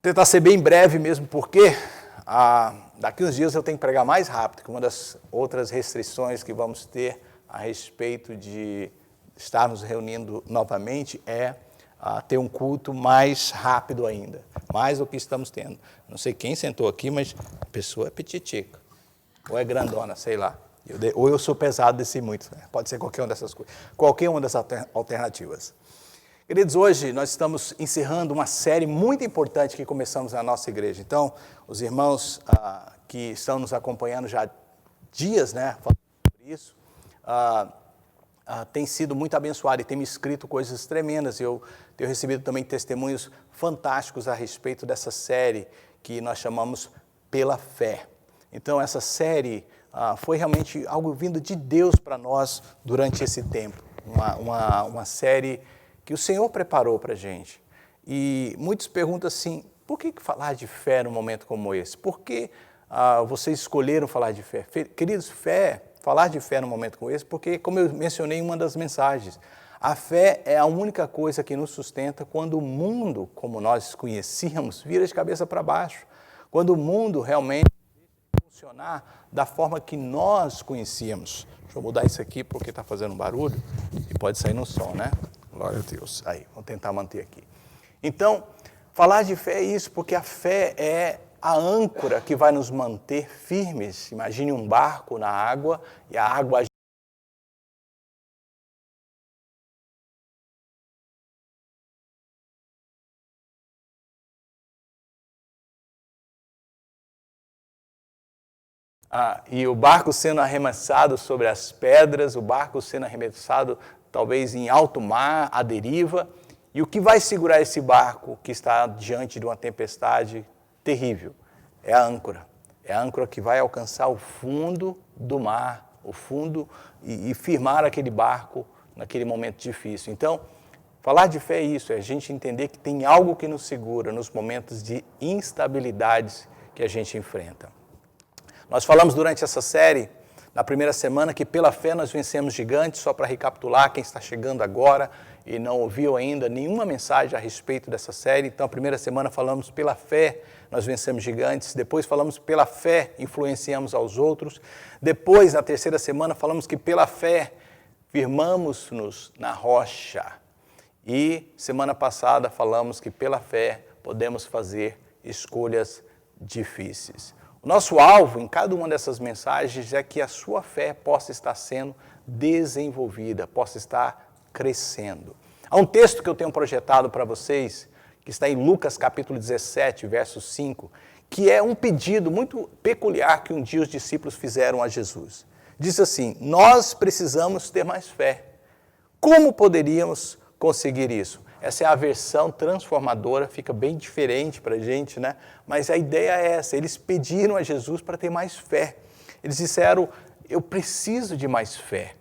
Tentar ser bem breve mesmo, porque daqui uns dias eu tenho que pregar mais rápido, que uma das outras restrições que vamos ter a respeito de estarmos reunindo novamente é ter um culto mais rápido ainda, mais do que estamos tendo. Não sei quem sentou aqui, mas a pessoa é petitica, ou é grandona, sei lá. Ou eu sou pesado desse muito, né? Pode ser qualquer uma dessas coisas, qualquer uma dessas alternativas. Queridos, hoje nós estamos encerrando uma série muito importante que começamos na nossa igreja. Então, os irmãos que estão nos acompanhando já há dias, né, falando sobre isso, têm sido muito abençoados e têm me escrito coisas tremendas. Eu tenho recebido também testemunhos fantásticos a respeito dessa série que nós chamamos Pela Fé. Então, essa série foi realmente algo vindo de Deus para nós durante esse tempo. Uma série que o Senhor preparou para a gente. E muitos perguntam assim, por que falar de fé num momento como esse? Por que vocês escolheram falar de fé? Queridos, falar de fé num momento como esse, porque, como eu mencionei em uma das mensagens, a fé é a única coisa que nos sustenta quando o mundo, como nós conhecíamos, vira de cabeça para baixo. Quando o mundo realmente funcionar da forma que nós conhecíamos. Deixa eu mudar isso aqui porque está fazendo um barulho e pode sair no som, né? Glória a Deus. Aí, vamos tentar manter aqui. Então, falar de fé é isso, porque a fé é a âncora que vai nos manter firmes. Imagine um barco na água e a água e o barco sendo arremessado sobre as pedras, o barco sendo arremessado talvez em alto mar, à deriva. E o que vai segurar esse barco que está diante de uma tempestade terrível? É a âncora. É a âncora que vai alcançar o fundo do mar, o fundo, e firmar aquele barco naquele momento difícil. Então, falar de fé é isso, é a gente entender que tem algo que nos segura nos momentos de instabilidades que a gente enfrenta. Nós falamos durante essa série, na primeira semana, que pela fé nós vencemos gigantes. Só para recapitular, quem está chegando agora e não ouviu ainda nenhuma mensagem a respeito dessa série. Então, a primeira semana falamos pela fé nós vencemos gigantes. Depois falamos pela fé influenciamos aos outros. Depois, na terceira semana, falamos que pela fé firmamos-nos na rocha. E semana passada falamos que pela fé podemos fazer escolhas difíceis. O nosso alvo em cada uma dessas mensagens é que a sua fé possa estar sendo desenvolvida, possa estar crescendo. Há um texto que eu tenho projetado para vocês, que está em Lucas capítulo 17, verso 5, que é um pedido muito peculiar que um dia os discípulos fizeram a Jesus. Diz assim, nós precisamos ter mais fé. Como poderíamos conseguir isso? Essa é a versão transformadora, fica bem diferente para a gente, né? Mas a ideia é essa, eles pediram a Jesus para ter mais fé. Eles disseram, eu preciso de mais fé.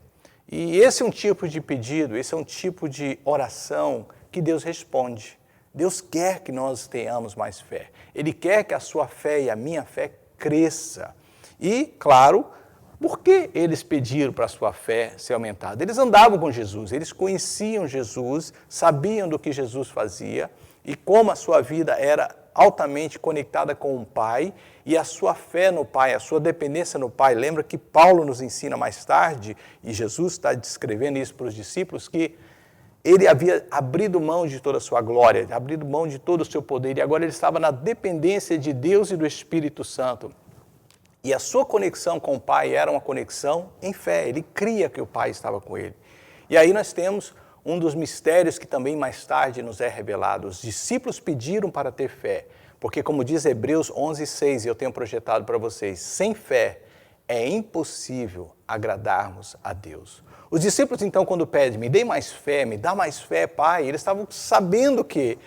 E esse é um tipo de pedido, esse é um tipo de oração que Deus responde. Deus quer que nós tenhamos mais fé. Ele quer que a sua fé e a minha fé cresça. E, claro, por que eles pediram para a sua fé ser aumentada? Eles andavam com Jesus, eles conheciam Jesus, sabiam do que Jesus fazia e como a sua vida era altamente conectada com o Pai e a sua fé no Pai, a sua dependência no Pai. Lembra que Paulo nos ensina mais tarde, e Jesus está descrevendo isso para os discípulos, que ele havia abrido mão de toda a sua glória, abrido mão de todo o seu poder e agora ele estava na dependência de Deus e do Espírito Santo. E a sua conexão com o Pai era uma conexão em fé. Ele cria que o Pai estava com ele. E aí nós temos um dos mistérios que também mais tarde nos é revelado. Os discípulos pediram para ter fé. Porque como diz Hebreus 11:6, e eu tenho projetado para vocês, sem fé é impossível agradarmos a Deus. Os discípulos então quando pedem, me dê mais fé, me dá mais fé, Pai, eles estavam sabendo que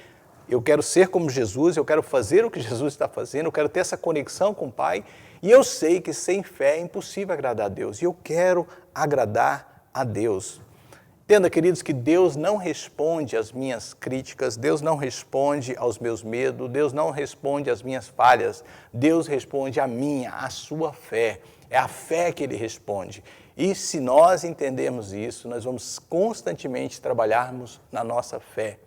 eu quero ser como Jesus, eu quero fazer o que Jesus está fazendo, eu quero ter essa conexão com o Pai, e eu sei que sem fé é impossível agradar a Deus, e eu quero agradar a Deus. Entenda, queridos, que Deus não responde às minhas críticas, Deus não responde aos meus medos, Deus não responde às minhas falhas, Deus responde à minha, à sua fé. É a fé que Ele responde. E se nós entendermos isso, nós vamos constantemente trabalharmos na nossa fé.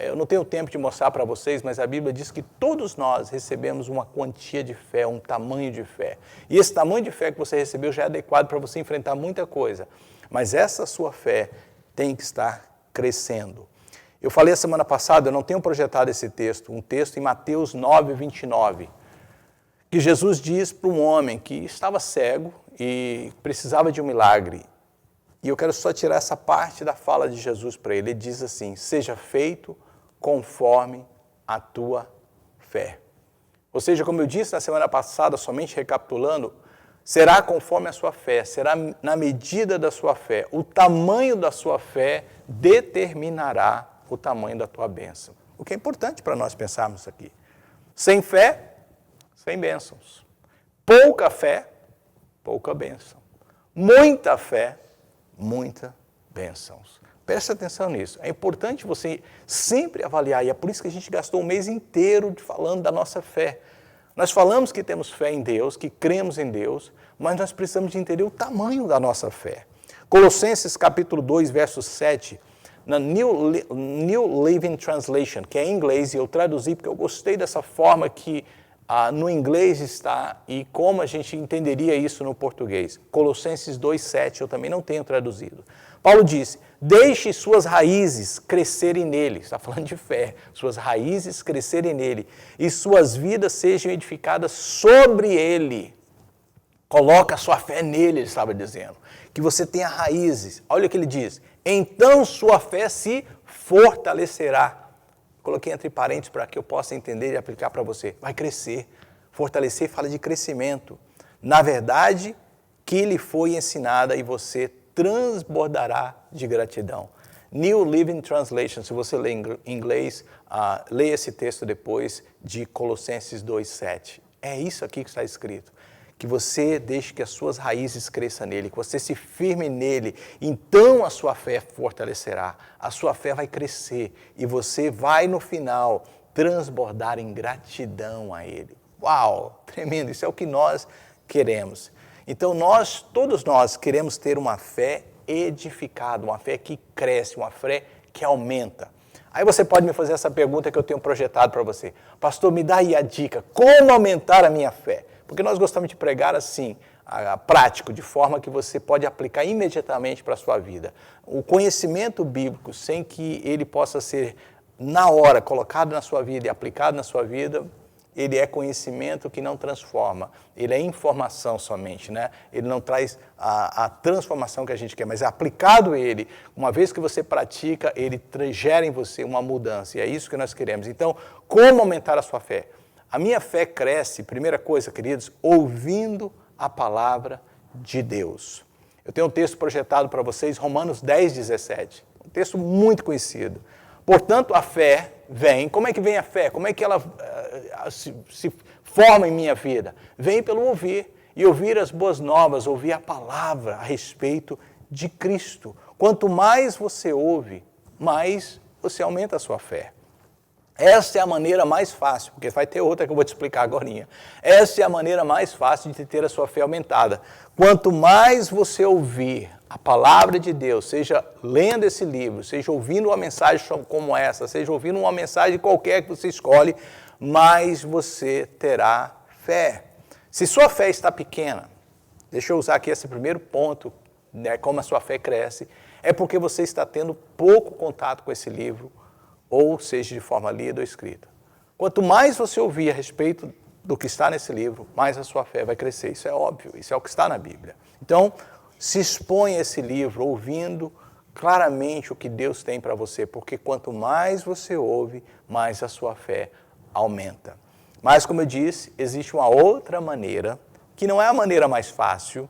Eu não tenho tempo de mostrar para vocês, mas a Bíblia diz que todos nós recebemos uma quantia de fé, um tamanho de fé. E esse tamanho de fé que você recebeu já é adequado para você enfrentar muita coisa. Mas essa sua fé tem que estar crescendo. Eu falei a semana passada, eu não tenho projetado esse texto, um texto em Mateus 9, 29, que Jesus diz para um homem que estava cego e precisava de um milagre. E eu quero só tirar essa parte da fala de Jesus para ele. Ele diz assim, seja feito conforme a tua fé. Ou seja, como eu disse na semana passada, somente recapitulando, será conforme a sua fé, será na medida da sua fé. O tamanho da sua fé determinará o tamanho da tua bênção. O que é importante para nós pensarmos aqui. Sem fé, sem bênçãos. Pouca fé, pouca bênção. Muita fé, muita bênçãos. Preste atenção nisso. É importante você sempre avaliar, e é por isso que a gente gastou um mês inteiro falando da nossa fé. Nós falamos que temos fé em Deus, que cremos em Deus, mas nós precisamos de entender o tamanho da nossa fé. Colossenses capítulo 2, verso 7, na New Living Translation, que é em inglês, e eu traduzi porque eu gostei dessa forma que no inglês está e como a gente entenderia isso no português. Colossenses 2, 7, eu também não tenho traduzido. Paulo disse, deixe suas raízes crescerem nele, está falando de fé, suas raízes crescerem nele, e suas vidas sejam edificadas sobre ele. Coloca a sua fé nele, ele estava dizendo, que você tenha raízes. Olha o que ele diz, então sua fé se fortalecerá. Coloquei entre parênteses para que eu possa entender e aplicar para você. Vai crescer. Fortalecer fala de crescimento. Na verdade, que lhe foi ensinada e você transbordará de gratidão. New Living Translation, se você lê em inglês, leia esse texto depois de Colossenses 2,7. É isso aqui que está escrito. Que você deixe que as suas raízes cresçam nele, que você se firme nele, então a sua fé fortalecerá, a sua fé vai crescer e você vai no final transbordar em gratidão a ele. Uau, tremendo, isso é o que nós queremos. Então todos nós queremos ter uma fé edificada, uma fé que cresce, uma fé que aumenta. Aí você pode me fazer essa pergunta que eu tenho projetado para você. Pastor, me dá aí a dica, como aumentar a minha fé? Porque nós gostamos de pregar assim, prático, de forma que você pode aplicar imediatamente para a sua vida. O conhecimento bíblico, sem que ele possa ser, na hora, colocado na sua vida e aplicado na sua vida, ele é conhecimento que não transforma. Ele é informação somente, né? Ele não traz a transformação que a gente quer, mas é aplicado ele. Uma vez que você pratica, ele gera em você uma mudança. E é isso que nós queremos. Então, como aumentar a sua fé? A minha fé cresce, primeira coisa, queridos, ouvindo a palavra de Deus. Eu tenho um texto projetado para vocês, Romanos 10, 17. Um texto muito conhecido. Portanto, a fé vem. Como é que vem a fé? Como é que ela se forma em minha vida? Vem pelo ouvir. E ouvir as boas novas, ouvir a palavra a respeito de Cristo. Quanto mais você ouve, mais você aumenta a sua fé. Essa é a maneira mais fácil, porque vai ter outra que eu vou te explicar agora. Essa é a maneira mais fácil de ter a sua fé aumentada. Quanto mais você ouvir a palavra de Deus, seja lendo esse livro, seja ouvindo uma mensagem como essa, seja ouvindo uma mensagem qualquer que você escolhe, mais você terá fé. Se sua fé está pequena, deixa eu usar aqui esse primeiro ponto, né, como a sua fé cresce, é porque você está tendo pouco contato com esse livro, ou seja de forma lida ou escrita. Quanto mais você ouvir a respeito do que está nesse livro, mais a sua fé vai crescer. Isso é óbvio, isso é o que está na Bíblia. Então, se expõe a esse livro ouvindo claramente o que Deus tem para você, porque quanto mais você ouve, mais a sua fé aumenta. Mas, como eu disse, existe uma outra maneira, que não é a maneira mais fácil,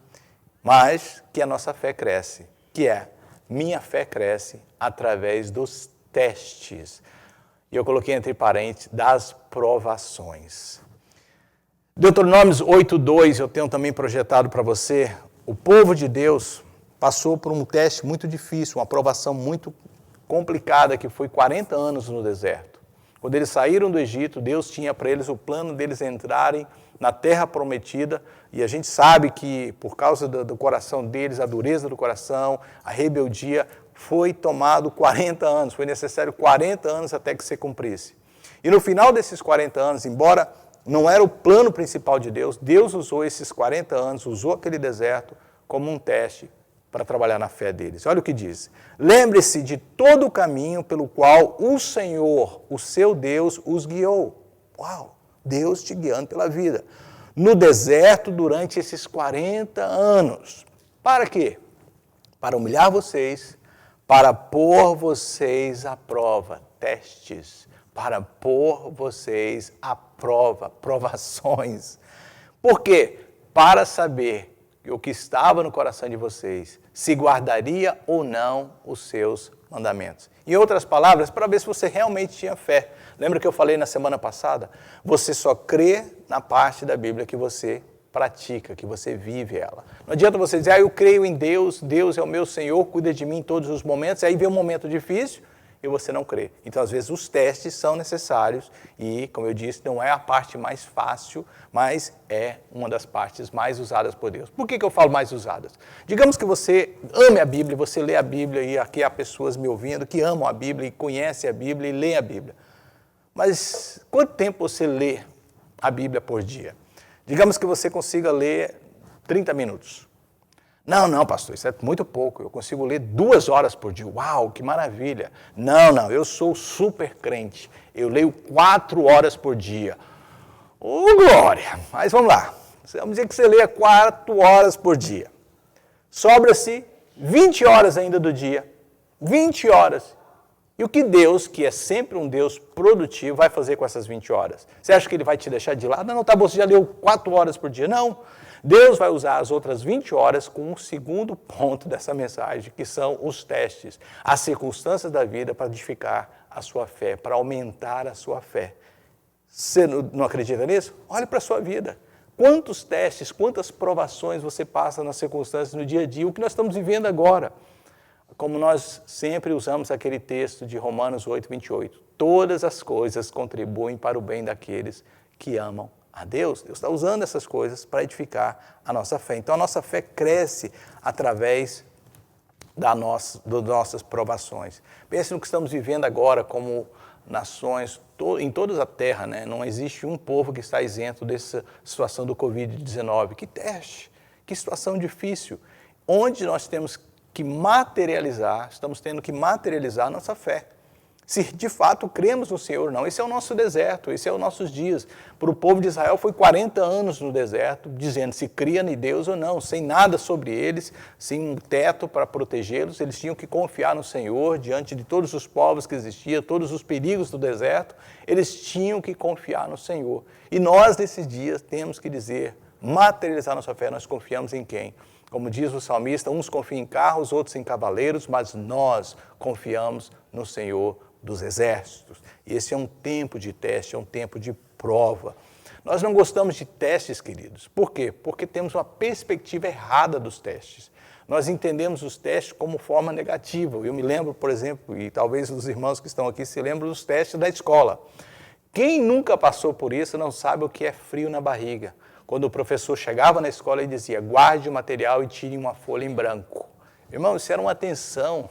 mas que a nossa fé cresce, que é, minha fé cresce através dos testes. E eu coloquei entre parênteses, das provações. Deuteronômios 8:2, eu tenho também projetado para você. O povo de Deus passou por um teste muito difícil, uma provação muito complicada, que foi 40 anos no deserto. Quando eles saíram do Egito, Deus tinha para eles o plano deles entrarem na terra prometida, e a gente sabe que por causa do coração deles, a dureza do coração, a rebeldia, foi tomado 40 anos, foi necessário 40 anos até que se cumprisse. E no final desses 40 anos, embora não era o plano principal de Deus, Deus usou esses 40 anos, usou aquele deserto como um teste para trabalhar na fé deles. Olha o que diz. Lembre-se de todo o caminho pelo qual o Senhor, o seu Deus, os guiou. Uau! Deus te guiando pela vida. No deserto durante esses 40 anos. Para quê? Para humilhar vocês, para pôr vocês à prova. Testes. Para pôr vocês à prova. Provações. Por quê? Para saber o que estava no coração de vocês, se guardaria ou não os seus mandamentos. Em outras palavras, para ver se você realmente tinha fé. Lembra que eu falei na semana passada? Você só crê na parte da Bíblia que você pratica, que você vive ela. Não adianta você dizer, eu creio em Deus, Deus é o meu Senhor, cuida de mim em todos os momentos, aí vem um momento difícil e você não crê. Então, às vezes, os testes são necessários e, como eu disse, não é a parte mais fácil, mas é uma das partes mais usadas por Deus. Por que eu falo mais usadas? Digamos que você ame a Bíblia, você lê a Bíblia e aqui há pessoas me ouvindo que amam a Bíblia e conhecem a Bíblia e leem a Bíblia. Mas quanto tempo você lê a Bíblia por dia? Digamos que você consiga ler 30 minutos. Não, pastor, isso é muito pouco. Eu consigo ler 2 horas por dia. Uau, que maravilha. Não, eu sou super crente. Eu leio 4 horas por dia. Glória! Mas vamos lá. Vamos dizer que você leia 4 horas por dia. Sobra-se 20 horas ainda do dia. 20 horas. E o que Deus, que é sempre um Deus produtivo, vai fazer com essas 20 horas? Você acha que Ele vai te deixar de lado? Não, tá bom, você já leu 4 horas por dia. Não. Deus vai usar as outras 20 horas com um segundo ponto dessa mensagem, que são os testes, as circunstâncias da vida para edificar a sua fé, para aumentar a sua fé. Você não acredita nisso? Olhe para a sua vida. Quantos testes, quantas provações você passa nas circunstâncias no dia a dia, o que nós estamos vivendo agora. Como nós sempre usamos aquele texto de Romanos 8, 28. Todas as coisas contribuem para o bem daqueles que amam a Deus. Deus está usando essas coisas para edificar a nossa fé. Então, a nossa fé cresce através das nossas provações. Pense no que estamos vivendo agora como nações, em toda a terra, né? Não existe um povo que está isento dessa situação do Covid-19. Que teste, que situação difícil, onde nós temos que estamos tendo que materializar a nossa fé. Se de fato cremos no Senhor ou não. Esse é o nosso deserto, esse é os nossos dias. Para o povo de Israel foi 40 anos no deserto, dizendo se cria em Deus ou não, sem nada sobre eles, sem um teto para protegê-los. Eles tinham que confiar no Senhor diante de todos os povos que existiam, todos os perigos do deserto. Eles tinham que confiar no Senhor. E nós, nesses dias, temos que dizer, materializar nossa fé, nós confiamos em quem? Como diz o salmista, uns confiam em carros, outros em cavaleiros, mas nós confiamos no Senhor dos exércitos. E esse é um tempo de teste, é um tempo de prova. Nós não gostamos de testes, queridos. Por quê? Porque temos uma perspectiva errada dos testes. Nós entendemos os testes como forma negativa. Eu me lembro, por exemplo, e talvez os irmãos que estão aqui se lembram dos testes da escola. Quem nunca passou por isso não sabe o que é frio na barriga. Quando o professor chegava na escola e dizia, guarde o material e tire uma folha em branco. Irmão, isso era uma tensão.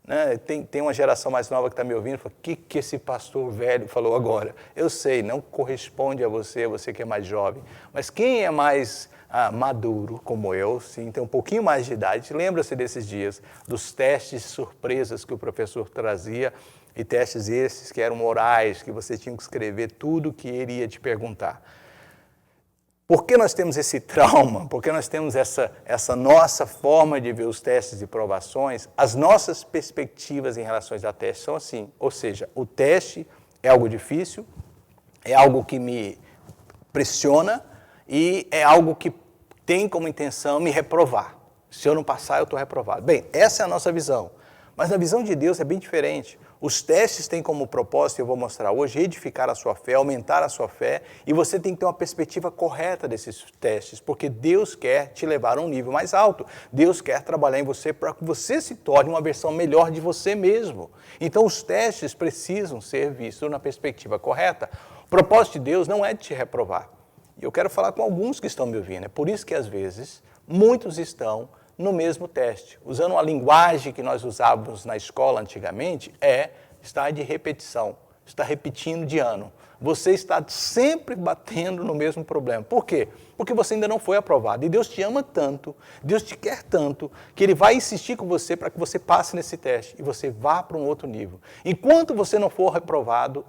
Né? Tem uma geração mais nova que está me ouvindo e fala, o que esse pastor velho falou agora? Eu sei, não corresponde a você que é mais jovem. Mas quem é mais maduro, como eu, sim, tem um pouquinho mais de idade, lembra-se desses dias, dos testes surpresas que o professor trazia, e testes esses que eram orais, que você tinha que escrever tudo o que ele ia te perguntar. Por que nós temos esse trauma? Por que nós temos essa nossa forma de ver os testes e provações? As nossas perspectivas em relação a testes são assim. Ou seja, o teste é algo difícil, é algo que me pressiona e é algo que tem como intenção me reprovar. Se eu não passar, eu estou reprovado. Bem, essa é a nossa visão. Mas na visão de Deus é bem diferente. Os testes têm como propósito, eu vou mostrar hoje, edificar a sua fé, aumentar a sua fé, e você tem que ter uma perspectiva correta desses testes, porque Deus quer te levar a um nível mais alto. Deus quer trabalhar em você para que você se torne uma versão melhor de você mesmo. Então os testes precisam ser vistos na perspectiva correta. O propósito de Deus não é de te reprovar. E eu quero falar com alguns que estão me ouvindo. É por isso que às vezes muitos estão no mesmo teste. Usando uma linguagem que nós usávamos na escola antigamente, está de repetição, está repetindo de ano. Você está sempre batendo no mesmo problema. Por quê? Porque você ainda não foi aprovado. E Deus te ama tanto, Deus te quer tanto, que Ele vai insistir com você para que você passe nesse teste e você vá para um outro nível. Enquanto você não for aprovado,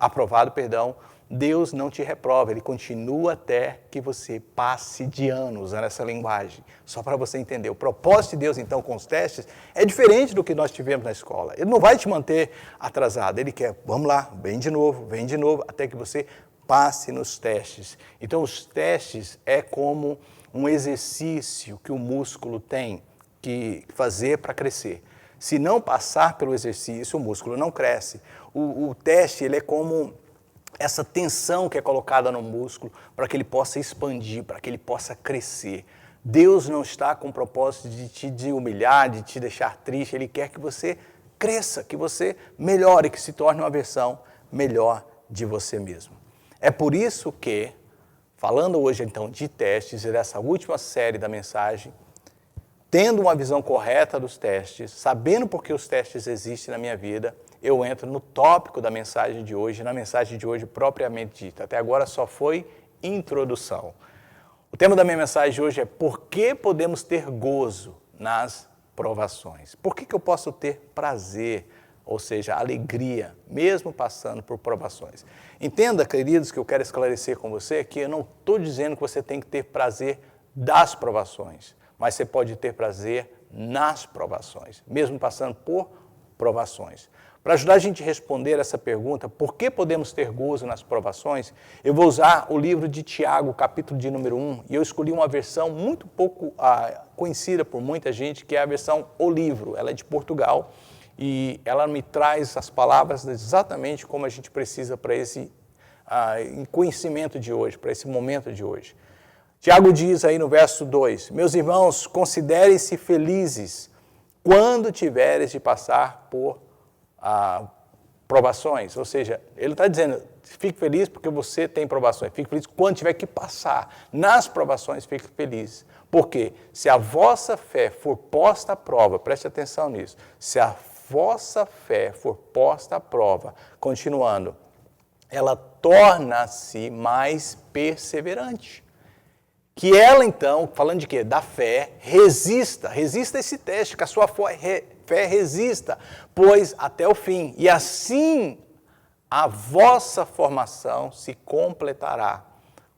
Deus não te reprova, Ele continua até que você passe de ano, usando essa linguagem. Só para você entender. O propósito de Deus, então, com os testes, é diferente do que nós tivemos na escola. Ele não vai te manter atrasado. Ele quer, vamos lá, vem de novo, até que você passe nos testes. Então, os testes é como um exercício que o músculo tem que fazer para crescer. Se não passar pelo exercício, o músculo não cresce. O teste, ele é como essa tensão que é colocada no músculo para que ele possa expandir, para que ele possa crescer. Deus não está com o propósito de te humilhar, de te deixar triste. Ele quer que você cresça, que você melhore, que se torne uma versão melhor de você mesmo. É por isso que, falando hoje então de testes e dessa última série da mensagem, tendo uma visão correta dos testes, sabendo por que os testes existem na minha vida, eu entro no tópico da mensagem de hoje, na mensagem de hoje propriamente dita. Até agora só foi introdução. O tema da minha mensagem de hoje é por que podemos ter gozo nas provações? Por que eu posso ter prazer, ou seja, alegria, mesmo passando por provações? Entenda, queridos, que eu quero esclarecer com você que eu não estou dizendo que você tem que ter prazer das provações, mas você pode ter prazer nas provações, mesmo passando por provações. Para ajudar a gente a responder essa pergunta, por que podemos ter gozo nas provações, eu vou usar o livro de Tiago, capítulo de número 1, e eu escolhi uma versão muito pouco conhecida por muita gente, que é a versão O Livro. Ela é de Portugal e ela me traz as palavras exatamente como a gente precisa para esse conhecimento de hoje, para esse momento de hoje. Tiago diz aí no verso 2, meus irmãos, considerem-se felizes quando tiveres de passar por provações, ou seja, ele está dizendo, fique feliz porque você tem provações, fique feliz quando tiver que passar nas provações, fique feliz, porque se a vossa fé for posta à prova, preste atenção nisso, se a vossa fé for posta à prova, continuando, ela torna-se mais perseverante. Que ela, então, falando de quê? Da fé, resista esse teste, que a sua fé resista, pois até o fim. E assim a vossa formação se completará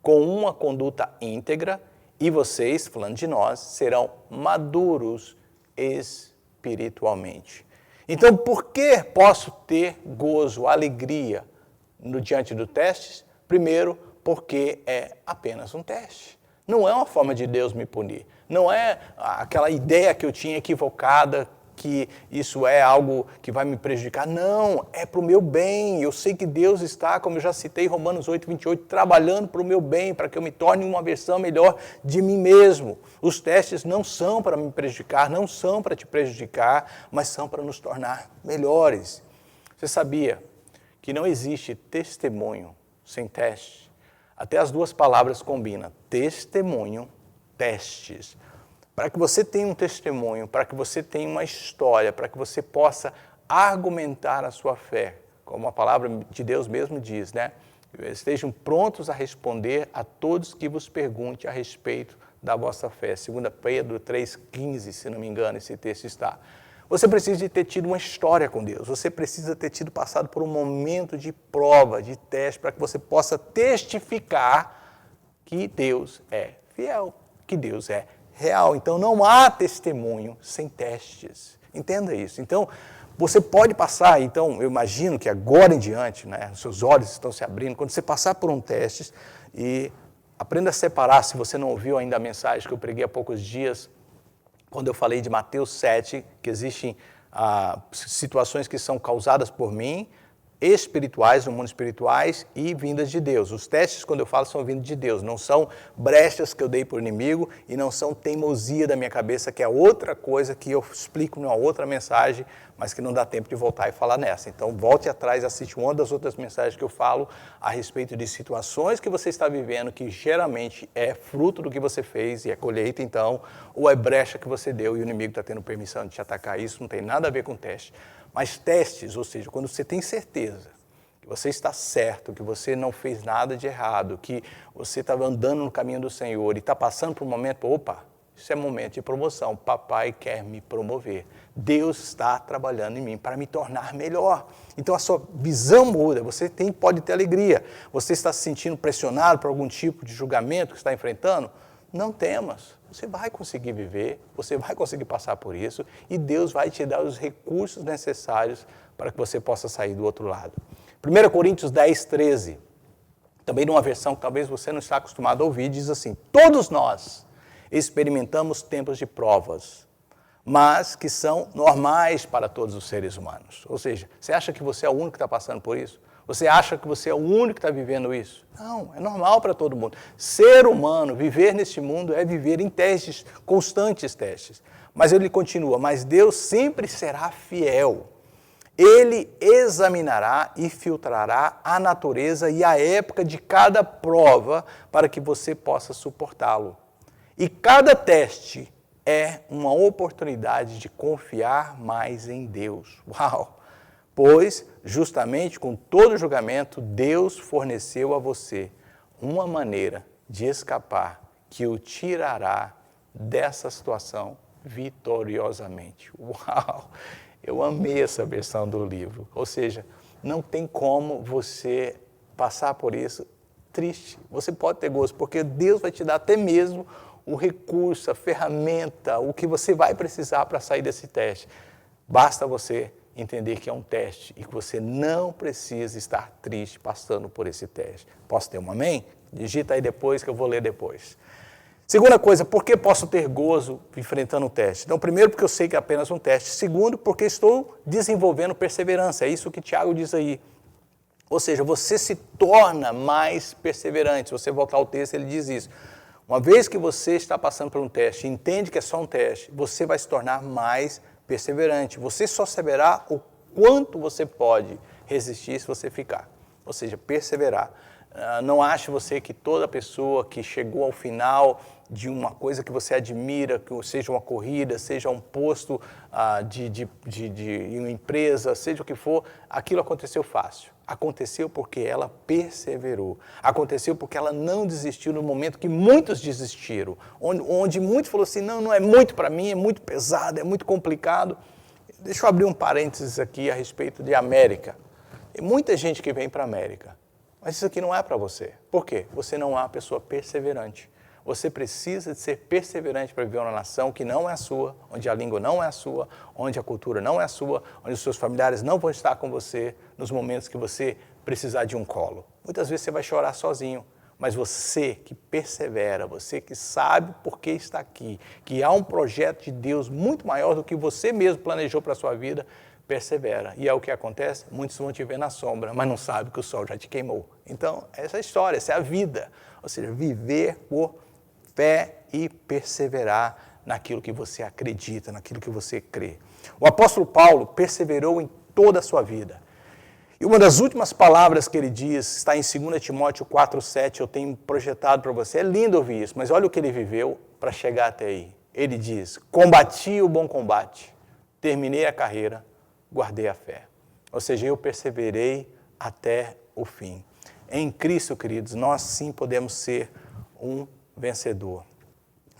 com uma conduta íntegra e vocês, falando de nós, serão maduros espiritualmente. Então, por que posso ter gozo, alegria diante do teste? Primeiro, porque é apenas um teste. Não é uma forma de Deus me punir. Não é aquela ideia que eu tinha equivocada, que isso é algo que vai me prejudicar. Não, é para o meu bem. Eu sei que Deus está, como eu já citei, Romanos 8:28, trabalhando para o meu bem, para que eu me torne uma versão melhor de mim mesmo. Os testes não são para me prejudicar, não são para te prejudicar, mas são para nos tornar melhores. Você sabia que não existe testemunho sem teste? Até as duas palavras combinam, testemunho, testes. Para que você tenha um testemunho, para que você tenha uma história, para que você possa argumentar a sua fé, como a palavra de Deus mesmo diz, né? Estejam prontos a responder a todos que vos perguntem a respeito da vossa fé. 2 Pedro 3,15, se não me engano, esse texto está. Você precisa de ter tido uma história com Deus, você precisa ter tido passado por um momento de prova, de teste, para que você possa testificar que Deus é fiel, que Deus é real. Então não há testemunho sem testes, entenda isso. Então você pode passar, então eu imagino que agora em diante, né, os seus olhos estão se abrindo, quando você passar por um teste e aprenda a separar, se você não ouviu ainda a mensagem que eu preguei há poucos dias, quando eu falei de Mateus 7, que existem situações que são causadas por mim, espirituais, no mundo espirituais e vindas de Deus. Os testes, quando eu falo, são vindas de Deus, não são brechas que eu dei para o inimigo e não são teimosia da minha cabeça, que é outra coisa que eu explico numa outra mensagem, mas que não dá tempo de voltar e falar nessa. Então, volte atrás e assiste uma das outras mensagens que eu falo a respeito de situações que você está vivendo, que geralmente é fruto do que você fez e é colheita, então, ou é brecha que você deu e o inimigo está tendo permissão de te atacar. Isso não tem nada a ver com teste. Mas testes, ou seja, quando você tem certeza que você está certo, que você não fez nada de errado, que você estava andando no caminho do Senhor e está passando por um momento, opa, isso é momento de promoção, papai quer me promover. Deus está trabalhando em mim para me tornar melhor. Então a sua visão muda, você pode ter alegria. Você está se sentindo pressionado por algum tipo de julgamento que está enfrentando? Não temas, você vai conseguir viver, você vai conseguir passar por isso e Deus vai te dar os recursos necessários para que você possa sair do outro lado. 1 Coríntios 10, 13, também numa versão que talvez você não está acostumado a ouvir, diz assim: todos nós experimentamos tempos de provas, mas que são normais para todos os seres humanos. Ou seja, você acha que você é o único que está passando por isso? Você acha que você é o único que está vivendo isso? Não, é normal para todo mundo. Ser humano, viver neste mundo é viver em testes, constantes testes. Mas ele continua, mas Deus sempre será fiel. Ele examinará e filtrará a natureza e a época de cada prova para que você possa suportá-lo. E cada teste é uma oportunidade de confiar mais em Deus. Uau! Pois, justamente com todo julgamento, Deus forneceu a você uma maneira de escapar que o tirará dessa situação vitoriosamente. Uau! Eu amei essa versão do livro. Ou seja, não tem como você passar por isso triste. Você pode ter gozo, porque Deus vai te dar até mesmo o recurso, a ferramenta, o que você vai precisar para sair desse teste. Basta você entender que é um teste e que você não precisa estar triste passando por esse teste. Posso ter um amém? Digita aí depois que eu vou ler depois. Segunda coisa, por que posso ter gozo enfrentando um teste? Então, primeiro, porque eu sei que é apenas um teste. Segundo, porque estou desenvolvendo perseverança. É isso que Tiago diz aí. Ou seja, você se torna mais perseverante. Se você voltar ao texto, ele diz isso. Uma vez que você está passando por um teste, entende que é só um teste, você vai se tornar mais perseverante. Você só saberá o quanto você pode resistir se você ficar. Ou seja, perseverar. Não ache você que toda pessoa que chegou ao final de uma coisa que você admira, que seja uma corrida, seja um posto de uma empresa, seja o que for, aquilo aconteceu fácil. Aconteceu porque ela perseverou. Aconteceu porque ela não desistiu no momento que muitos desistiram. Onde muitos falaram assim, não é muito para mim, é muito pesado, é muito complicado. Deixa eu abrir um parênteses aqui a respeito de América. Tem muita gente que vem para a América, mas isso aqui não é para você. Por quê? Você não é uma pessoa perseverante. Você precisa de ser perseverante para viver uma nação que não é a sua, onde a língua não é a sua, onde a cultura não é a sua, onde os seus familiares não vão estar com você nos momentos que você precisar de um colo. Muitas vezes você vai chorar sozinho, mas você que persevera, você que sabe por que está aqui, que há um projeto de Deus muito maior do que você mesmo planejou para a sua vida, persevera. E é o que acontece? Muitos vão te ver na sombra, mas não sabem que o sol já te queimou. Então, essa é a história, essa é a vida. Ou seja, viver por fé e perseverar naquilo que você acredita, naquilo que você crê. O apóstolo Paulo perseverou em toda a sua vida. E uma das últimas palavras que ele diz está em 2 Timóteo 4,7, eu tenho projetado para você. É lindo ouvir isso, mas olha o que ele viveu para chegar até aí. Ele diz, combati o bom combate, terminei a carreira, guardei a fé. Ou seja, eu perseverei até o fim. Em Cristo, queridos, nós sim podemos ser um vencedor.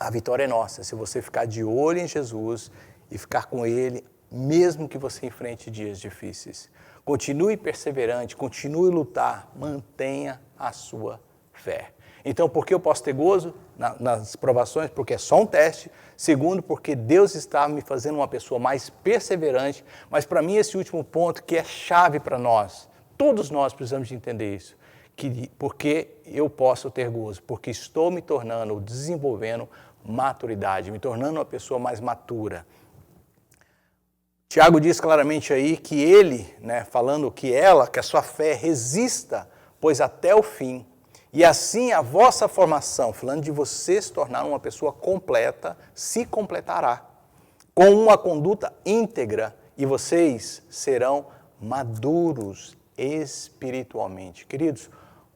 A vitória é nossa, se você ficar de olho em Jesus e ficar com Ele, mesmo que você enfrente dias difíceis. Continue perseverante, continue a lutar, mantenha a sua fé. Então, por que eu posso ter gozo nas provações? Porque é só um teste. Segundo, porque Deus está me fazendo uma pessoa mais perseverante. Mas para mim esse último ponto que é chave para nós, todos nós precisamos de entender isso. Porque eu posso ter gozo, porque estou me tornando, desenvolvendo maturidade, me tornando uma pessoa mais matura. Tiago diz claramente aí que ele, falando que a sua fé resista, pois até o fim. E assim a vossa formação, falando de você se tornar uma pessoa completa, se completará, com uma conduta íntegra, e vocês serão maduros espiritualmente. Queridos,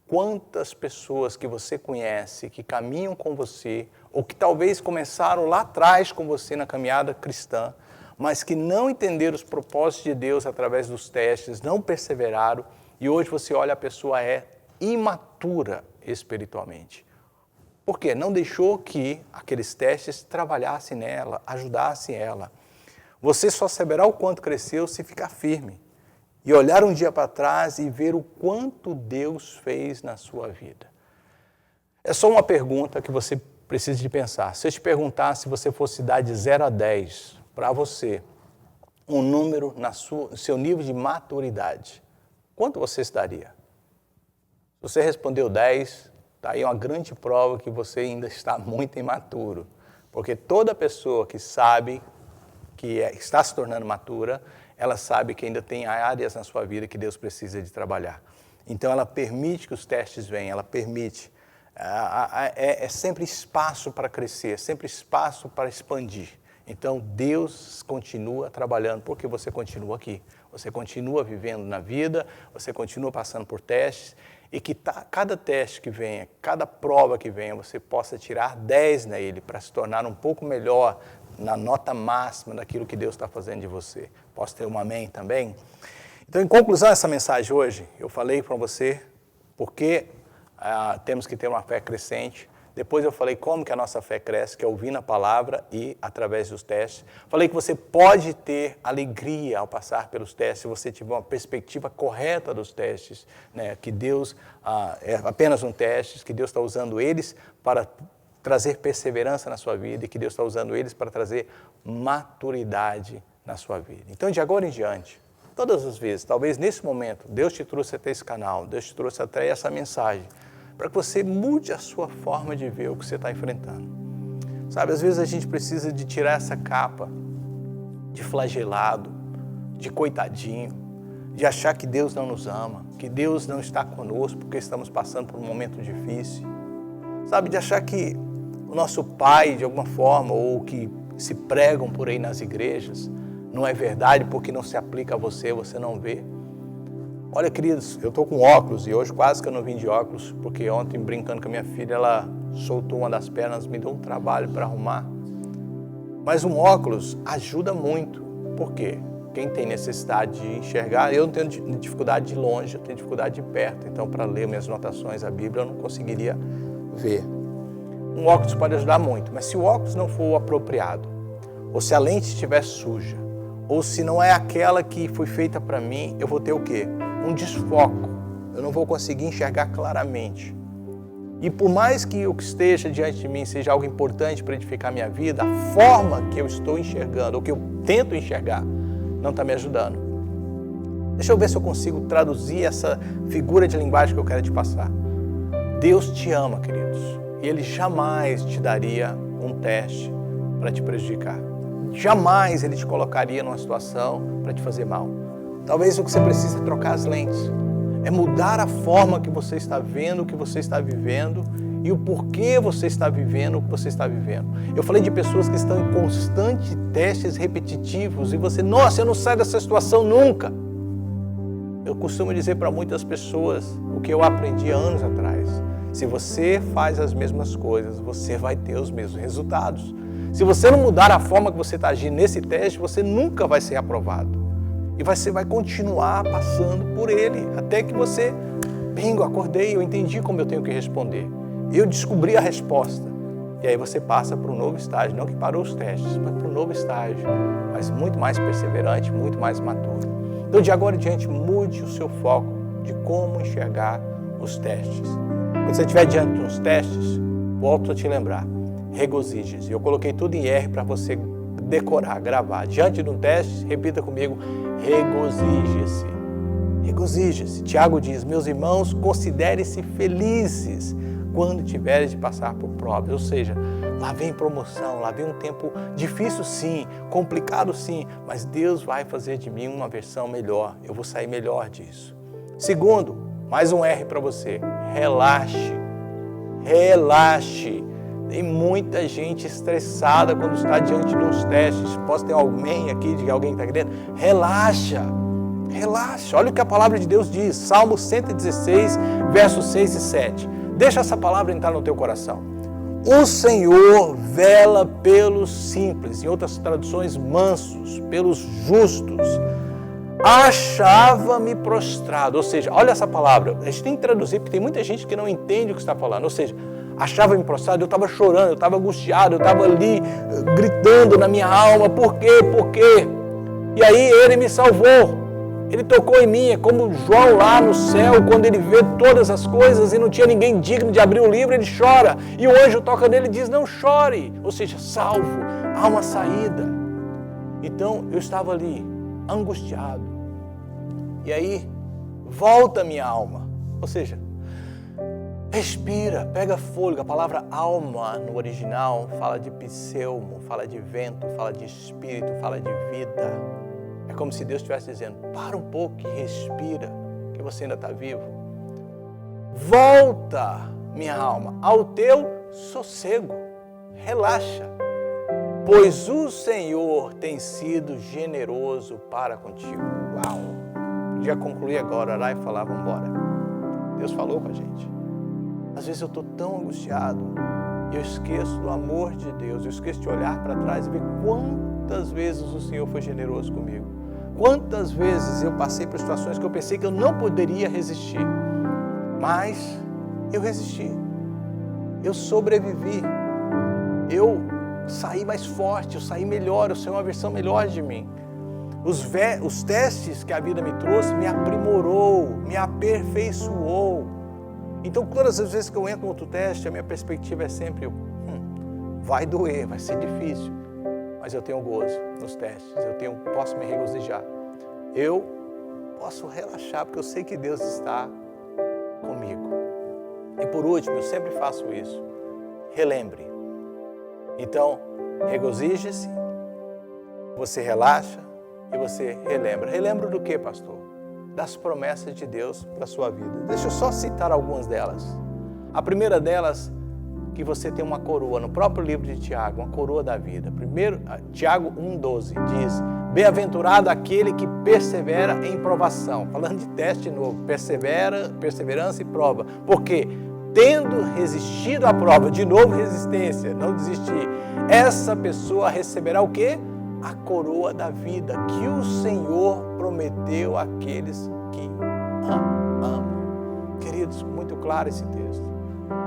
quantas pessoas que você conhece, que caminham com você, ou que talvez começaram lá atrás com você na caminhada cristã, mas que não entenderam os propósitos de Deus através dos testes, não perseveraram, e hoje você olha, a pessoa é imatura espiritualmente. Por quê? Não deixou que aqueles testes trabalhassem nela, ajudassem ela. Você só saberá o quanto cresceu se ficar firme e olhar um dia para trás e ver o quanto Deus fez na sua vida. É só uma pergunta que você precisa de pensar. Se eu te perguntar, se você fosse dar de 0 a 10 para você, um número no seu nível de maturidade, quanto você se daria? Se você respondeu 10, está aí uma grande prova que você ainda está muito imaturo. Porque toda pessoa que sabe que está se tornando matura, ela sabe que ainda tem áreas na sua vida que Deus precisa de trabalhar. Então ela permite que os testes venham, ela permite. É sempre espaço para crescer, sempre espaço para expandir. Então Deus continua trabalhando, porque você continua aqui. Você continua vivendo na vida, você continua passando por testes, e que cada teste que venha, cada prova que venha, você possa tirar 10 nele, para se tornar um pouco melhor na nota máxima daquilo que Deus está fazendo de você. Posso ter um amém também? Então, em conclusão dessa mensagem hoje, eu falei para você porque temos que ter uma fé crescente. Depois eu falei como que a nossa fé cresce, que é ouvindo a palavra e através dos testes. Falei que você pode ter alegria ao passar pelos testes, se você tiver uma perspectiva correta dos testes, que Deus é apenas um teste, que Deus está usando eles para trazer perseverança na sua vida e que Deus está usando eles para trazer maturidade na sua vida. Então, de agora em diante, todas as vezes, talvez nesse momento, Deus te trouxe até esse canal, Deus te trouxe até essa mensagem, para que você mude a sua forma de ver o que você está enfrentando. Sabe, às vezes a gente precisa de tirar essa capa de flagelado, de coitadinho, de achar que Deus não nos ama, que Deus não está conosco porque estamos passando por um momento difícil. Sabe, de achar que o nosso pai, de alguma forma, ou que se pregam por aí nas igrejas, não é verdade porque não se aplica a você, você não vê. Olha, queridos, eu estou com óculos e hoje quase que eu não vim de óculos, porque ontem, brincando com a minha filha, ela soltou uma das pernas, me deu um trabalho para arrumar. Mas um óculos ajuda muito. Por quê? Quem tem necessidade de enxergar, eu não tenho dificuldade de longe, eu tenho dificuldade de perto. Então, para ler minhas anotações, a Bíblia, eu não conseguiria ver. Um óculos pode ajudar muito, mas se o óculos não for o apropriado, ou se a lente estiver suja, ou se não é aquela que foi feita para mim, eu vou ter o quê? Um desfoco. Eu não vou conseguir enxergar claramente. E por mais que o que esteja diante de mim seja algo importante para edificar minha vida, a forma que eu estou enxergando, ou que eu tento enxergar, não está me ajudando. Deixa eu ver se eu consigo traduzir essa figura de linguagem que eu quero te passar. Deus te ama, queridos, e Ele jamais te daria um teste para te prejudicar. Jamais Ele te colocaria numa situação para te fazer mal. Talvez o que você precisa é trocar as lentes. É mudar a forma que você está vendo o que você está vivendo e o porquê você está vivendo o que você está vivendo. Eu falei de pessoas que estão em constantes testes repetitivos e você, nossa, eu não saio dessa situação nunca. Eu costumo dizer para muitas pessoas o que eu aprendi há anos atrás. Se você faz as mesmas coisas, você vai ter os mesmos resultados. Se você não mudar a forma que você está agindo nesse teste, você nunca vai ser aprovado. E você vai continuar passando por ele, até que você, bingo, acordei, eu entendi como eu tenho que responder. Eu descobri a resposta. E aí você passa para um novo estágio, não que parou os testes, mas para um novo estágio, mas muito mais perseverante, muito mais maduro. Então, de agora em diante, mude o seu foco de como enxergar os testes. Quando você estiver diante de uns testes, volto a te lembrar, regozije-se. Eu coloquei tudo em R para você decorar, gravar. Diante de um teste, repita comigo, regozije-se. Regozije-se. Tiago diz, meus irmãos, considerem-se felizes quando tiverem de passar por provas. Ou seja, Lá vem promoção, lá vem um tempo difícil sim, complicado sim, mas Deus vai fazer de mim uma versão melhor, eu vou sair melhor disso. Segundo, mais um R para você, relaxe, relaxe. Tem muita gente estressada quando está diante de uns testes. Posso ter alguém aqui, de alguém que está querendo? Relaxa, relaxa. Olha o que a palavra de Deus diz, Salmo 116, versos 6 e 7. Deixa essa palavra entrar no teu coração. O Senhor vela pelos simples, em outras traduções, mansos, pelos justos. Achava-me prostrado, ou seja, olha essa palavra, a gente tem que traduzir, porque tem muita gente que não entende o que está falando, ou seja, achava-me prostrado, eu estava chorando, eu estava angustiado, eu estava ali gritando na minha alma, por quê, por quê? E aí ele me salvou, ele tocou em mim, é como João lá no céu, quando ele vê todas as coisas e não tinha ninguém digno de abrir o livro, ele chora, e o anjo toca nele e diz, não chore, ou seja, salvo, há uma saída. Então eu estava ali, angustiado, e aí volta minha alma, ou seja, respira, pega fôlego. A palavra alma no original fala de pselmo, fala de vento, fala de espírito, fala de vida. É como se Deus estivesse dizendo, para um pouco e respira, que você ainda está vivo. Volta, minha alma, ao teu sossego, relaxa, pois o Senhor tem sido generoso para contigo. Uau! Já concluí agora, orar e falar, vamos embora. Deus falou com a gente. Às vezes eu estou tão angustiado e eu esqueço do amor de Deus, eu esqueço de olhar para trás e ver quantas vezes o Senhor foi generoso comigo. Quantas vezes eu passei por situações que eu pensei que eu não poderia resistir, mas eu resisti, eu sobrevivi, eu saí mais forte, eu saí melhor, eu saí uma versão melhor de mim. Os testes que a vida me trouxe me aprimorou, me aperfeiçoou. Então, todas as vezes que eu entro em outro teste, a minha perspectiva é sempre, vai doer, vai ser difícil, mas eu tenho gozo nos testes, posso me regozijar. Eu posso relaxar, porque eu sei que Deus está comigo. E por último, eu sempre faço isso, relembre. Então, regozije-se, você relaxa e você relembra. Relembra do que, pastor? Das promessas de Deus para a sua vida. Deixa eu só citar algumas delas. A primeira delas, que você tem uma coroa, no próprio livro de Tiago, uma coroa da vida. Primeiro, Tiago 1,12 diz, bem-aventurado aquele que persevera em provação. Falando de teste novo, perseverança e prova. Porque, tendo resistido à prova, de novo resistência, não desistir, essa pessoa receberá o quê? A coroa da vida que o Senhor prometeu àqueles que amam. Queridos, muito claro esse texto.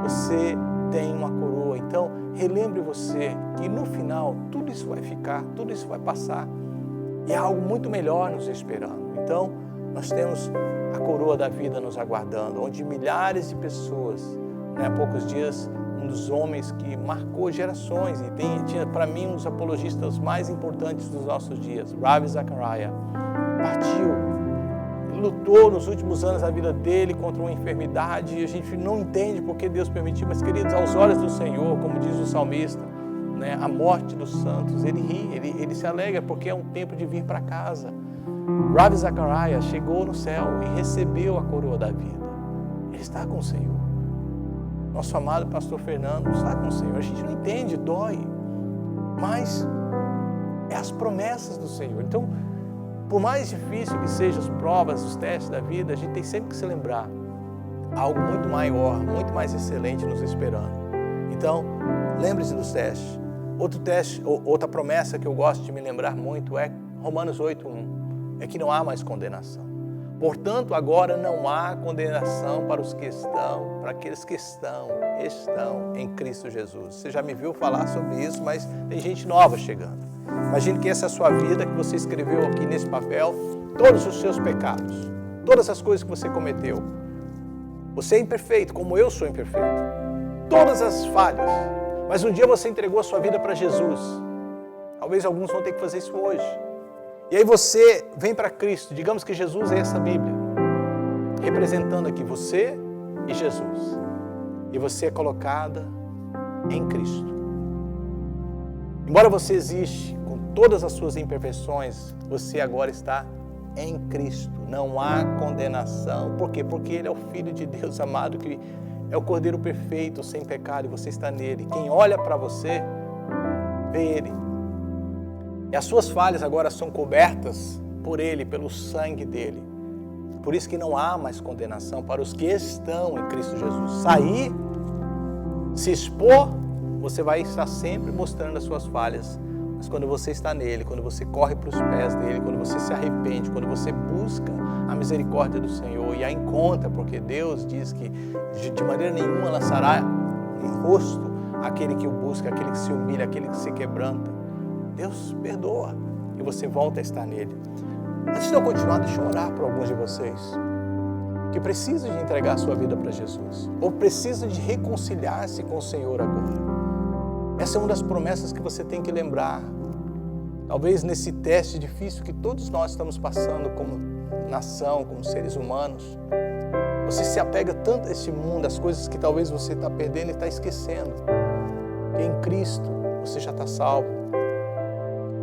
Você tem uma coroa, então relembre você que no final tudo isso vai ficar, tudo isso vai passar e há algo muito melhor nos esperando. Então, nós temos a coroa da vida nos aguardando, onde milhares de pessoas, há poucos dias, um dos homens que marcou gerações e tinha para mim um dos apologistas mais importantes dos nossos dias, Ravi Zacharias, partiu. Ele lutou nos últimos anos da vida dele contra uma enfermidade e a gente não entende por que Deus permitiu, mas queridos, aos olhos do Senhor, como diz o salmista, a morte dos santos, ele ri, ele se alegra porque é um tempo de vir para casa. Ravi Zacharias chegou no céu e recebeu a coroa da vida. Ele está com o Senhor. Nosso amado pastor Fernando está com o Senhor. A gente não entende, dói, mas é as promessas do Senhor. Então, por mais difícil que sejam as provas, os testes da vida, a gente tem sempre que se lembrar algo muito maior, muito mais excelente nos esperando. Então, lembre-se dos testes. Outro teste, outra promessa que eu gosto de me lembrar muito é Romanos 8:1, é que não há mais condenação. Portanto, agora não há condenação para aqueles que estão em Cristo Jesus. Você já me viu falar sobre isso, mas tem gente nova chegando. Imagine que essa é a sua vida, que você escreveu aqui nesse papel, todos os seus pecados, todas as coisas que você cometeu. Você é imperfeito, como eu sou imperfeito. Todas as falhas. Mas um dia você entregou a sua vida para Jesus. Talvez alguns vão ter que fazer isso hoje. E aí você vem para Cristo, digamos que Jesus é essa Bíblia, representando aqui você e Jesus. E você é colocada em Cristo. Embora você existe com todas as suas imperfeições, você agora está em Cristo. Não há condenação. Por quê? Porque Ele é o Filho de Deus amado, que é o Cordeiro perfeito, sem pecado, e você está nele. Quem olha para você, vê Ele. E as suas falhas agora são cobertas por Ele, pelo sangue dEle. Por isso que não há mais condenação para os que estão em Cristo Jesus. Sair, se expor, você vai estar sempre mostrando as suas falhas. Mas quando você está nele, quando você corre para os pés dele, quando você se arrepende, quando você busca a misericórdia do Senhor e a encontra, porque Deus diz que de maneira nenhuma lançará em rosto aquele que o busca, aquele que se humilha, aquele que se quebranta. Deus perdoa e você volta a estar nele. Antes de eu continuar, deixa eu orar para alguns de vocês que precisam de entregar a sua vida para Jesus ou precisam de reconciliar-se com o Senhor agora. Essa é uma das promessas que você tem que lembrar. Talvez nesse teste difícil que todos nós estamos passando como nação, como seres humanos, você se apega tanto a esse mundo, às coisas que talvez você está perdendo e está esquecendo. Que em Cristo você já está salvo.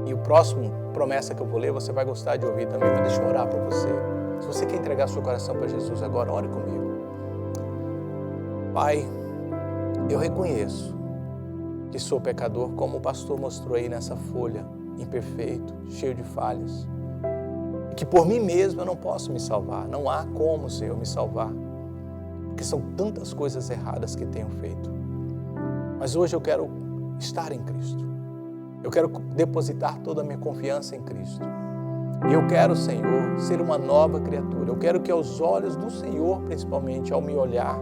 E o próximo promessa que eu vou ler, você vai gostar de ouvir também, mas deixa eu orar para você. Se você quer entregar seu coração para Jesus agora, ore comigo. Pai, eu reconheço que sou pecador, como o pastor mostrou aí nessa folha, imperfeito, cheio de falhas. E que por mim mesmo eu não posso me salvar. Não há como, Senhor, me salvar. Porque são tantas coisas erradas que tenho feito. Mas hoje eu quero estar em Cristo. Eu quero depositar toda a minha confiança em Cristo. E eu quero, Senhor, ser uma nova criatura. Eu quero que aos olhos do Senhor, principalmente, ao me olhar,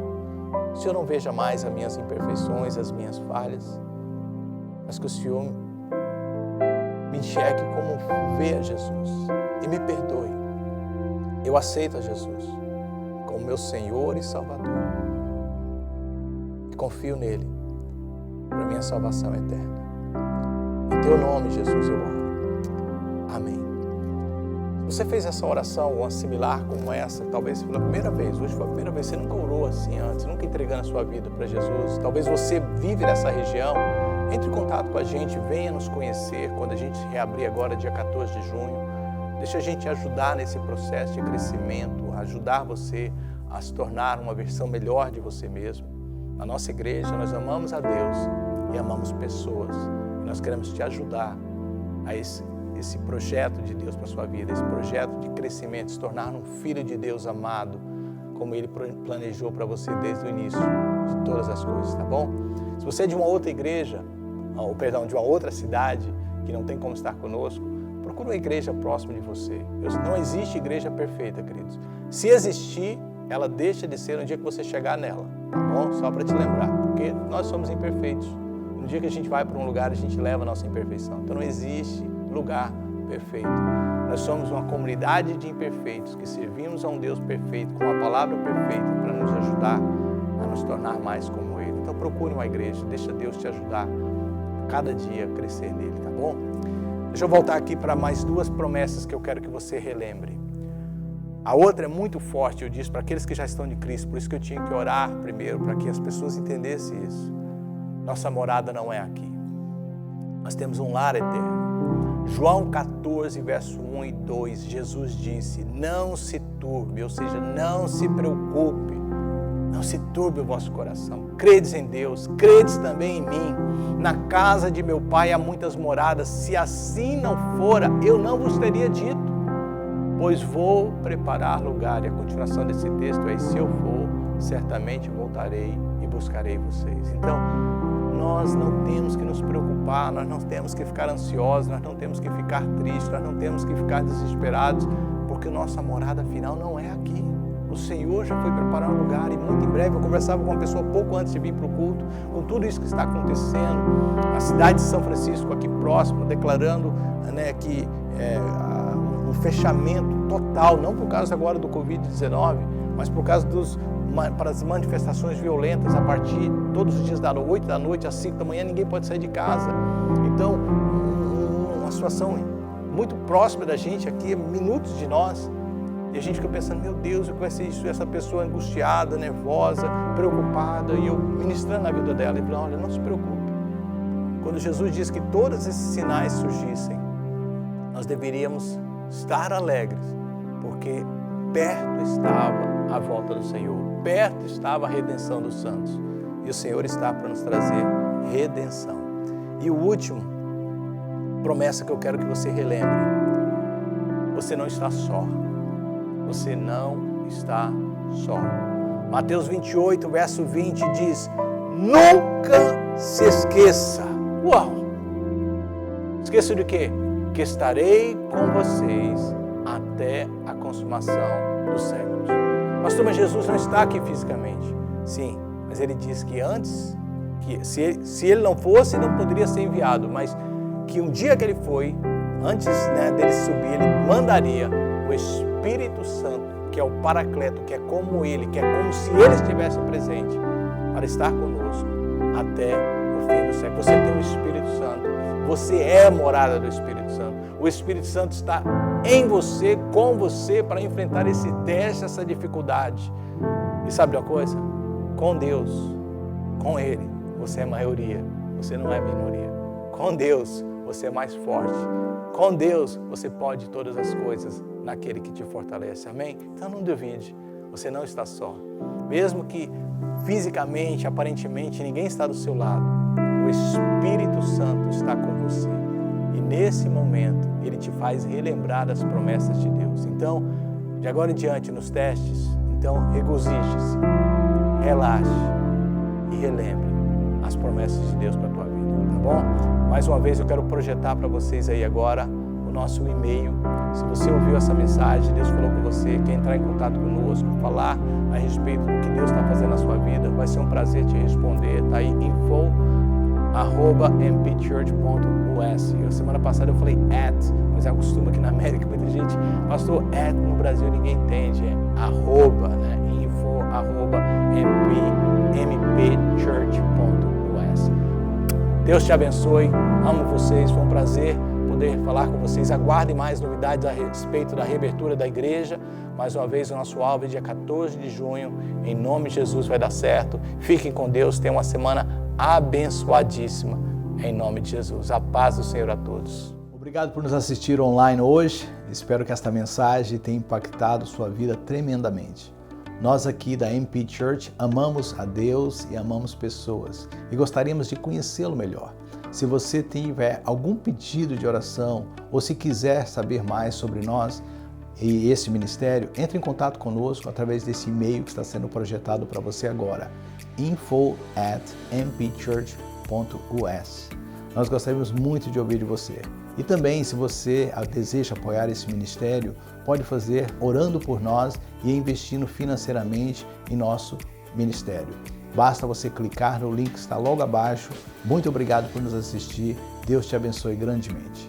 o Senhor não veja mais as minhas imperfeições, as minhas falhas, mas que o Senhor me enxergue como vê a Jesus e me perdoe. Eu aceito a Jesus como meu Senhor e Salvador e confio nele para minha salvação eterna. Em teu nome, Jesus, eu oro. Amém. Você fez essa oração, uma similar como essa, talvez pela primeira vez, hoje foi a primeira vez, você nunca orou assim antes, nunca entregando a sua vida para Jesus. Talvez você vive nessa região. Entre em contato com a gente, venha nos conhecer quando a gente reabrir agora, dia 14 de junho. Deixa a gente ajudar nesse processo de crescimento, ajudar você a se tornar uma versão melhor de você mesmo. Na nossa igreja, nós amamos a Deus e amamos pessoas. E nós queremos te ajudar a esse projeto de Deus para a sua vida, esse projeto de crescimento, se tornar um filho de Deus amado, como Ele planejou para você desde o início de todas as coisas, tá bom? Se você é de uma outra igreja, de uma outra cidade, que não tem como estar conosco, procura uma igreja próxima de você. Não existe igreja perfeita, queridos. Se existir, ela deixa de ser no dia que você chegar nela, tá bom? Só para te lembrar, porque nós somos imperfeitos. No dia que a gente vai para um lugar, a gente leva a nossa imperfeição. Então não existe lugar perfeito. Nós somos uma comunidade de imperfeitos que servimos a um Deus perfeito, com a palavra perfeita para nos ajudar a nos tornar mais como Ele. Então procure uma igreja, deixa Deus te ajudar cada dia a crescer nele, tá bom? Deixa eu voltar aqui para mais duas promessas que eu quero que você relembre. A outra é muito forte, eu disse, para aqueles que já estão de Cristo, por isso que eu tinha que orar primeiro, para que as pessoas entendessem isso. Nossa morada não é aqui. Nós temos um lar eterno. João 14, verso 1 e 2, Jesus disse, não se turbe, ou seja, não se preocupe. Não se turbe o vosso coração. Credes em Deus, credes também em mim. Na casa de meu Pai há muitas moradas. Se assim não fora, eu não vos teria dito. Pois vou preparar lugar. E a continuação desse texto é, se eu for, certamente voltarei e buscarei vocês. Então, nós não temos que nos preocupar, nós não temos que ficar ansiosos, nós não temos que ficar tristes, nós não temos que ficar desesperados, porque nossa morada final não é aqui. O Senhor já foi preparar um lugar e muito em breve eu conversava com uma pessoa pouco antes de vir para o culto, com tudo isso que está acontecendo, a cidade de São Francisco aqui próximo, declarando que um fechamento total, não por causa agora do Covid-19, mas por causa para as manifestações violentas a partir todos os dias das 8 da noite às 5 da manhã, ninguém pode sair de casa. Então, uma situação muito próxima da gente aqui, minutos de nós. E a gente fica pensando, meu Deus, o que vai ser isso? Essa pessoa angustiada, nervosa, preocupada, e eu ministrando na vida dela, e falando, olha, não se preocupe, quando Jesus disse que todos esses sinais surgissem, nós deveríamos estar alegres, porque perto estava a volta do Senhor, perto estava a redenção dos santos. E o Senhor está para nos trazer redenção. E o último, promessa que eu quero que você relembre: você não está só. Você não está só. Mateus 28, verso 20 diz: nunca se esqueça. Uau! Esqueça de quê? Que estarei com vocês até a consumação dos séculos. Pastor, mas Jesus não está aqui fisicamente. Sim, mas ele disse que antes, que se ele não fosse, não poderia ser enviado, mas que um dia que ele foi, antes dele subir, ele mandaria o Espírito Santo, que é o Paracleto, que é como ele, que é como se ele estivesse presente, para estar conosco até o fim do século. Você tem o Espírito Santo, você é a morada do Espírito Santo. O Espírito Santo está em você, com você, para enfrentar esse teste, essa dificuldade. E sabe uma coisa? Com Deus, com Ele, você é maioria, você não é minoria. Com Deus, você é mais forte. Com Deus, você pode todas as coisas naquele que te fortalece. Amém? Então não duvide, você não está só. Mesmo que fisicamente, aparentemente, ninguém está do seu lado, o Espírito Santo está com você. E nesse momento, ele te faz relembrar as promessas de Deus. Então, de agora em diante, nos testes, então regozije-se, relaxe e relembre as promessas de Deus para a tua vida, tá bom? Mais uma vez eu quero projetar para vocês aí agora o nosso e-mail. Se você ouviu essa mensagem, Deus falou com você, quer entrar em contato conosco, falar a respeito do que Deus está fazendo na sua vida, vai ser um prazer te responder. Tá aí, info@mpchurch.us. A semana passada eu falei mas é um costume aqui na América, muita gente, pastor, no Brasil ninguém entende, é arroba, né? info@mpchurch.us. Deus te abençoe, amo vocês, foi um prazer poder falar com vocês. Aguardem mais novidades a respeito da reabertura da igreja. Mais uma vez, o nosso alvo é dia 14 de junho. Em nome de Jesus vai dar certo. Fiquem com Deus, tenham uma semana abençoadíssima. Em nome de Jesus. A paz do Senhor a todos. Obrigado por nos assistir online hoje. Espero que esta mensagem tenha impactado sua vida tremendamente. Nós aqui da MP Church amamos a Deus e amamos pessoas e gostaríamos de conhecê-lo melhor. Se você tiver algum pedido de oração ou se quiser saber mais sobre nós e esse ministério, entre em contato conosco através desse e-mail que está sendo projetado para você agora, info@mpchurch.us. Nós gostaríamos muito de ouvir de você. E também, se você deseja apoiar esse ministério, pode fazer orando por nós e investindo financeiramente em nosso ministério. Basta você clicar no link que está logo abaixo. Muito obrigado por nos assistir. Deus te abençoe grandemente.